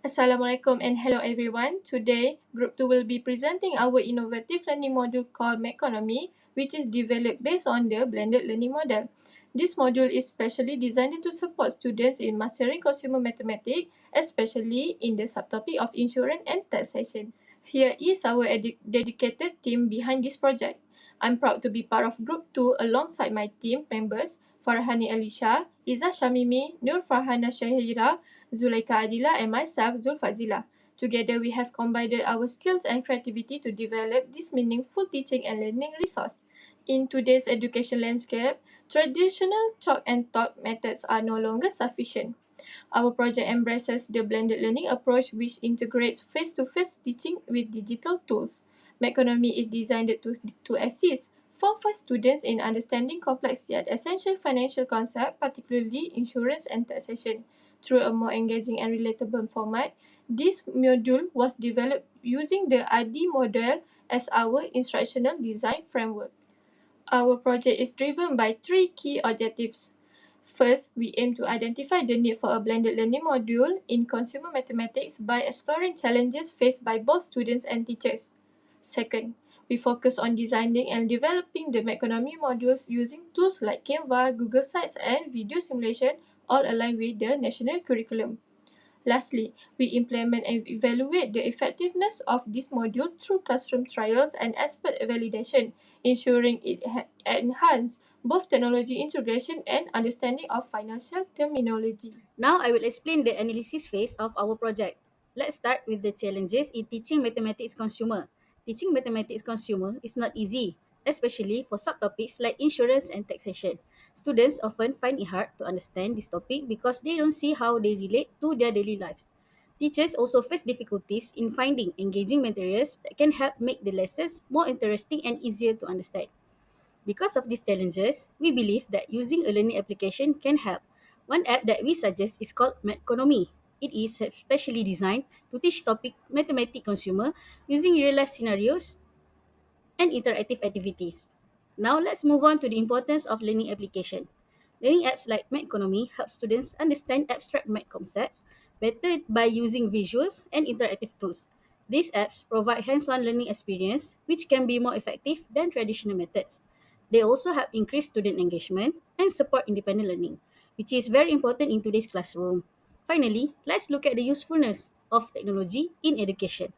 Assalamualaikum and hello everyone. Today, Group 2 will be presenting our innovative learning module called Mathconomy, which is developed based on the blended learning model. This module is specially designed to support students in mastering consumer mathematics, especially in the subtopic of insurance and taxation. Here is our dedicated team behind this project. I'm proud to be part of Group 2 alongside my team members Farhani Alisha, Izzah Shamimi, Nur Farhana Shahira, Zulaika Adila and myself, Zulfazila. Together, we have combined our skills and creativity to develop this meaningful teaching and learning resource. In today's education landscape, traditional chalk and talk methods are no longer sufficient. Our project embraces the blended learning approach, which integrates face-to-face teaching with digital tools. Mathconomy is designed to assist Form 5 students in understanding complex yet essential financial concepts, particularly insurance and taxation, through a more engaging and relatable format. This module was developed using the ADI model as our instructional design framework. Our project is driven by three key objectives. First, we aim to identify the need for a blended learning module in consumer mathematics by exploring challenges faced by both students and teachers. Second, we focus on designing and developing the Mathconomy modules using tools like Canva, Google Sites, and video simulation, all aligned with the national curriculum. Lastly, we implement and evaluate the effectiveness of this module through classroom trials and expert validation, ensuring it enhances both technology integration and understanding of financial terminology. Now I will explain the analysis phase of our project. Let's start with the challenges in teaching mathematics consumer. Teaching mathematics consumer is not easy, especially for subtopics like insurance and taxation. Students often find it hard to understand this topic because they don't see how they relate to their daily lives. Teachers also face difficulties in finding engaging materials that can help make the lessons more interesting and easier to understand. Because of these challenges, we believe that using a learning application can help. One app that we suggest is called Mathconomy. It is specially designed to teach topic mathematics consumer using real-life scenarios and interactive activities. Now let's move on to the importance of learning application. Learning apps like Mathconomy help students understand abstract math concepts better by using visuals and interactive tools. These apps provide hands-on learning experience which can be more effective than traditional methods. They also help increase student engagement and support independent learning, which is very important in today's classroom. Finally, let's look at the usefulness of technology in education.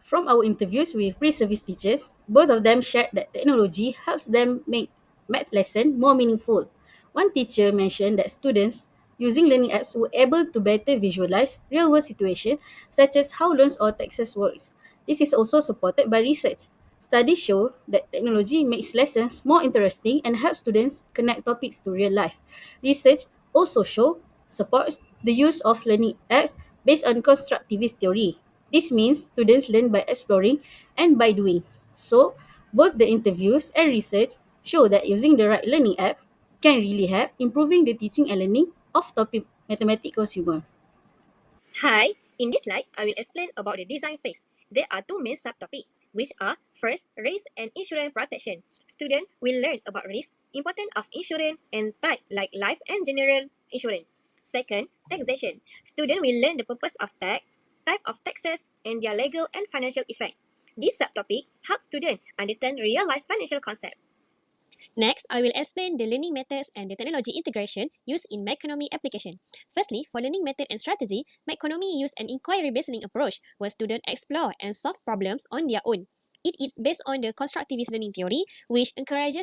From our interviews with pre-service teachers, both of them shared that technology helps them make math lesson more meaningful. One teacher mentioned that students using learning apps were able to better visualize real-world situations such as how loans or taxes works. This is also supported by research. Studies show that technology makes lessons more interesting and helps students connect topics to real life. Research also supports the use of learning apps based on constructivist theory. This means students learn by exploring and by doing. So, both the interviews and research show that using the right learning app can really help improving the teaching and learning of topic mathematics consumer. Hi, in this slide, I will explain about the design phase. There are two main subtopics, which are first, risk and insurance protection. Students will learn about risk, importance of insurance, and type like life and general insurance. Second, taxation. Students will learn the purpose of tax, type of taxes, and their legal and financial effect. This subtopic helps students understand real-life financial concepts. Next, I will explain the learning methods and the technology integration used in Mathconomy application. Firstly, for learning method and strategy, Mathconomy use an inquiry-based learning approach where students explore and solve problems on their own. It is based on the constructivist learning theory, which encourage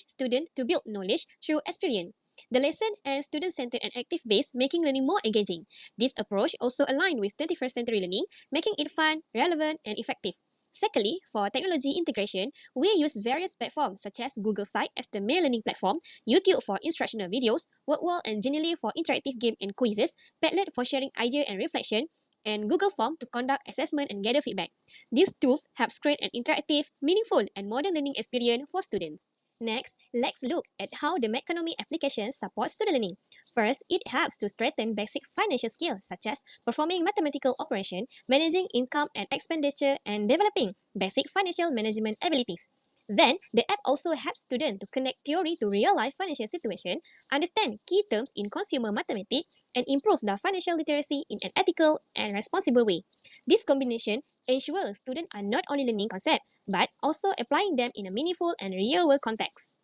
students to build knowledge through experience. The lesson and student-centered and active-based, making learning more engaging. This approach also aligned with 21st century learning, making it fun, relevant, and effective. Secondly, for technology integration, we use various platforms such as Google Site as the main learning platform, YouTube for instructional videos, WordWall and Genially for interactive game and quizzes, Padlet for sharing idea and reflection, and Google Form to conduct assessment and gather feedback. These tools help create an interactive, meaningful, and modern learning experience for students. Next, let's look at how the Mathconomy application supports student learning. First, it helps to strengthen basic financial skills such as performing mathematical operation, managing income and expenditure, and developing basic financial management abilities. Then, the app also helps students to connect theory to real-life financial situation, understand key terms in consumer mathematics, and improve their financial literacy in an ethical and responsible way. This combination ensures students are not only learning concepts, but also applying them in a meaningful and real-world context.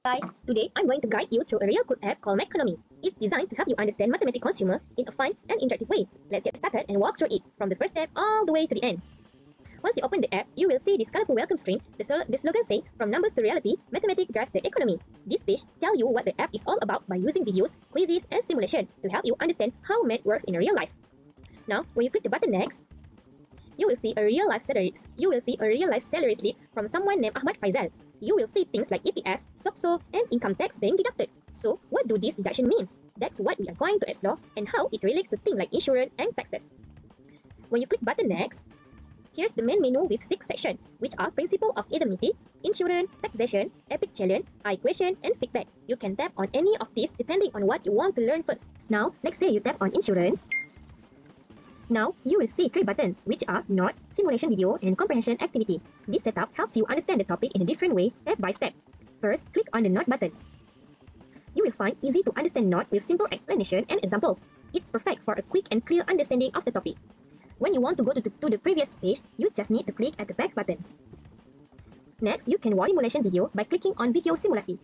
Guys, today I'm going to guide you through a real good app called Mathconomy. It's designed to help you understand mathematics consumer in a fun and interactive way. Let's get started and walk through it from the first step all the way to the end. Once you open the app, you will see this colorful welcome screen. The slogan says, "From numbers to reality, mathematics drives the economy." This page tells you what the app is all about by using videos, quizzes, and simulation to help you understand how math works in real life. Now, when you click the button next, you will see a real life salary slip from someone named Ahmad Faisal. You will see things like EPF, SOCSO, and income tax being deducted. So, what do this deduction means? That's what we are going to explore and how it relates to things like insurance and taxes. When you click button next, here's the main menu with 6 sections, which are Principle of Indemnity, Insurance, Taxation, Epic Challenge, I-Question, and Feedback. You can tap on any of these depending on what you want to learn first. Now, let's say you tap on Insurance. Now, you will see 3 buttons, which are Note, Simulation Video, and Comprehension Activity. This setup helps you understand the topic in a different way, step by step. First, click on the Note button. You will find easy to understand Note with simple explanation and examples. It's perfect for a quick and clear understanding of the topic. When you want to go to the previous page, you just need to click at the back button. Next, you can watch simulation video by clicking on Video Simulasi.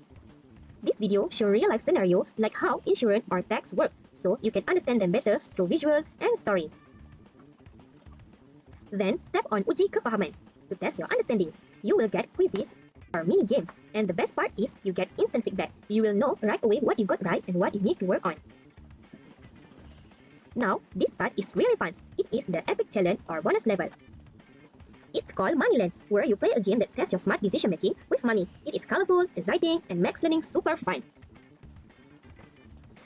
This video shows real-life scenarios like how insurance or tax work, so you can understand them better through visual and story. Then, tap on Uji Kefahaman to test your understanding. You will get quizzes or mini games, and the best part is you get instant feedback. You will know right away what you got right and what you need to work on. Now, this part is really fun. It is the Epic Challenge or bonus level. It's called Moneyland, where you play a game that tests your smart decision making with money. It is colorful, exciting, and makes learning super fun.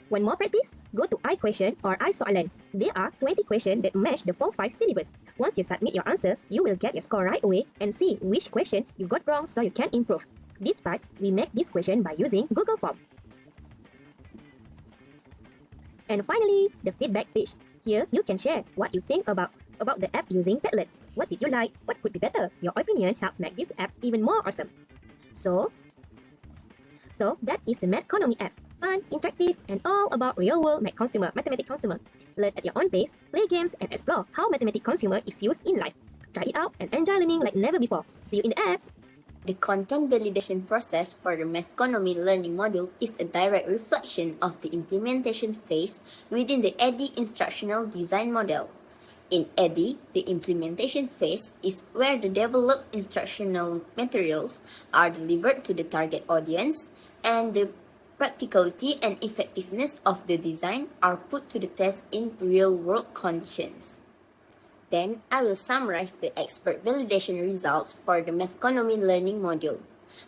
One more practice, go to I-Question or I-Soalan. There are 20 questions that match the Form 5 syllabus. Once you submit your answer, you will get your score right away and see which question you got wrong so you can improve. This part, we make this question by using Google Form. And finally, the feedback page. Here, you can share what you think about the app using Padlet. What did you like? What could be better? Your opinion helps make this app even more awesome. So that is the Mathconomy app. Fun, interactive, and all about real-world mathematics consumer. Learn at your own pace, play games, and explore how mathematics consumer is used in life. Try it out and enjoy learning like never before. See you in the apps! The content validation process for the Mathconomy learning module is a direct reflection of the implementation phase within the EDI instructional design model. In EDI, the implementation phase is where the developed instructional materials are delivered to the target audience and the practicality and effectiveness of the design are put to the test in real-world conditions. Then, I will summarize the expert validation results for the Mathconomy learning module,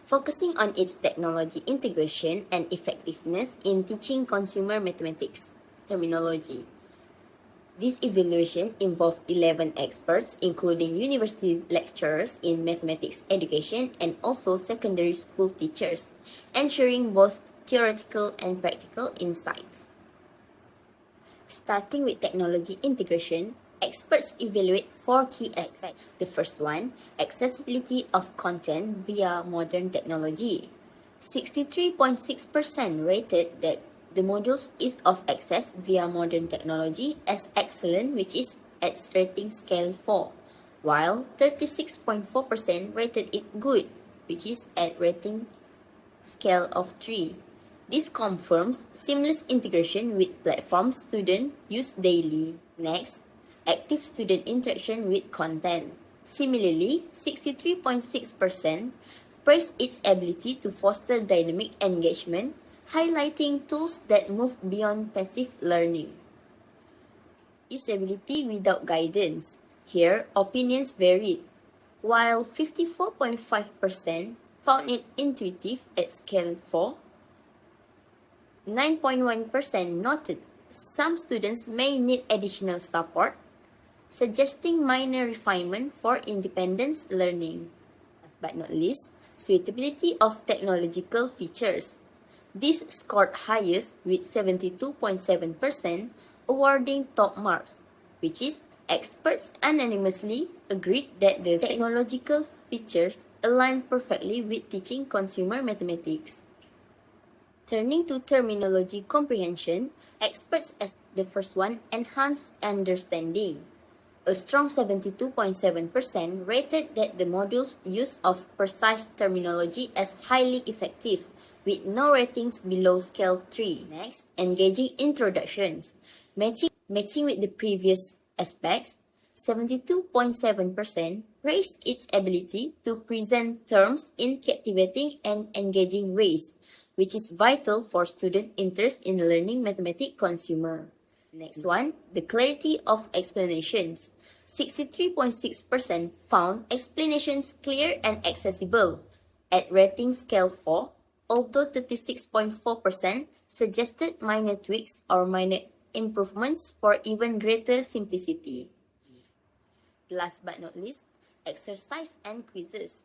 focusing on its technology integration and effectiveness in teaching consumer mathematics terminology. This evaluation involved 11 experts, including university lecturers in mathematics education and also secondary school teachers, ensuring both theoretical and practical insights. Starting with technology integration, experts evaluate 4 key aspects. The first one, accessibility of content via modern technology. 63.6% rated that the modules is of access via modern technology as excellent, which is at rating scale 4, while 36.4% rated it good, which is at rating scale of 3. This confirms seamless integration with platforms students use daily. Next, active student interaction with content. Similarly, 63.6% praise its ability to foster dynamic engagement, highlighting tools that move beyond passive learning. Usability without guidance. Here, opinions varied. While 54.5% found it intuitive at scale 4, 9.1% noted some students may need additional support, suggesting minor refinement for independence learning. Last but not least, suitability of technological features. This scored highest with 72.7%, awarding top marks, which is experts unanimously agreed that the technological features align perfectly with teaching consumer mathematics. Turning to terminology comprehension, experts as the first one enhance understanding. A strong 72.7% rated that the module's use of precise terminology as highly effective, with no ratings below scale 3. Next, engaging introductions. Matching with the previous aspects, 72.7% praised its ability to present terms in captivating and engaging ways, which is vital for student interest in learning mathematics consumer. Next one, the clarity of explanations. 63.6% found explanations clear and accessible at rating scale 4, although 36.4% suggested minor tweaks or minor improvements for even greater simplicity. Last but not least, exercise and quizzes.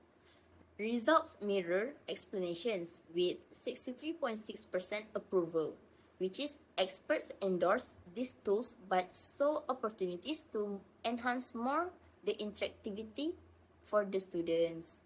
Results mirror explanations with 63.6% approval, which is experts endorse these tools but saw opportunities to enhance more the interactivity for the students.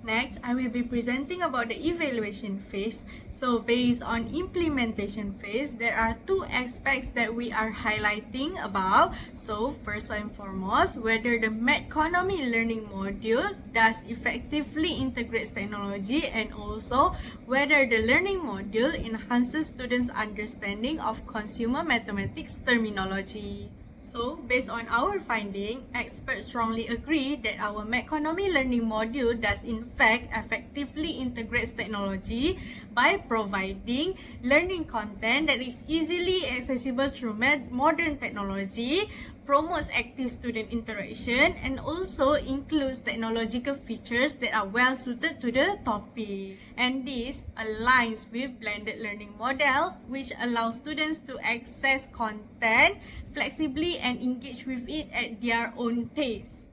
Next, I will be presenting about the evaluation phase. So based on implementation phase, there are two aspects that we are highlighting about. So first and foremost, whether the Mathconomy learning module does effectively integrates technology, and also whether the learning module enhances students' understanding of consumer mathematics terminology. So, based on our finding, experts strongly agree that our Mathconomy learning module does in fact effectively integrates technology by providing learning content that is easily accessible through modern technology, promotes active student interaction, and also includes technological features that are well suited to the topic. And this aligns with blended learning model, which allows students to access content flexibly and engage with it at their own pace.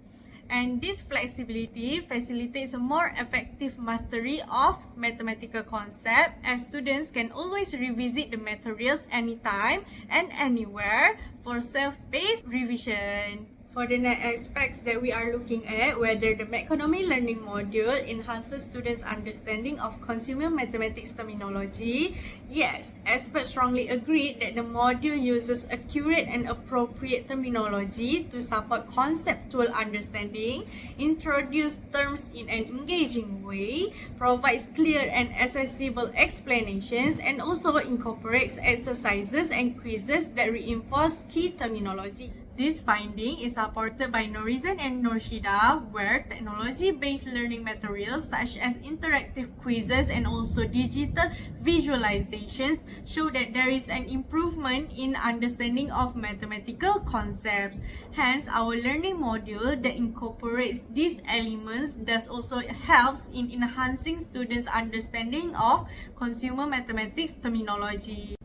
And this flexibility facilitates a more effective mastery of mathematical concept, as students can always revisit the materials anytime and anywhere for self-paced revision. For the next aspects that we are looking at, whether the Mathconomy learning module enhances students' understanding of consumer mathematics terminology. Yes, experts strongly agree that the module uses accurate and appropriate terminology to support conceptual understanding, introduce terms in an engaging way, provides clear and accessible explanations, and also incorporates exercises and quizzes that reinforce key terminology. This finding is supported by Norizan and Norshida, where technology-based learning materials such as interactive quizzes and also digital visualizations show that there is an improvement in understanding of mathematical concepts. Hence, our learning module that incorporates these elements thus also helps in enhancing students' understanding of consumer mathematics terminology.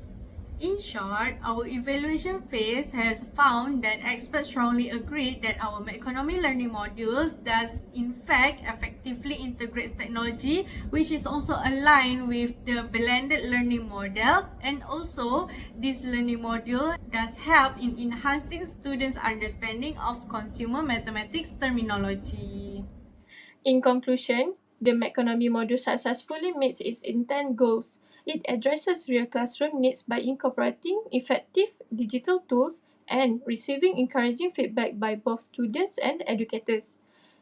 In short, our evaluation phase has found that experts strongly agree that our Mathconomy learning modules does in fact effectively integrates technology, which is also aligned with the blended learning model, and also this learning module does help in enhancing students' understanding of consumer mathematics terminology. In conclusion, the Mathconomy module successfully meets its intent goals. It addresses real classroom needs by incorporating effective digital tools and receiving encouraging feedback by both students and educators.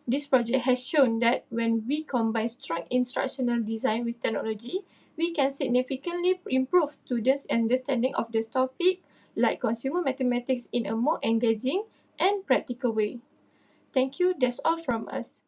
This project has shown that when we combine strong instructional design with technology, we can significantly improve students' understanding of this topic, like consumer mathematics, in a more engaging and practical way. Thank you. That's all from us.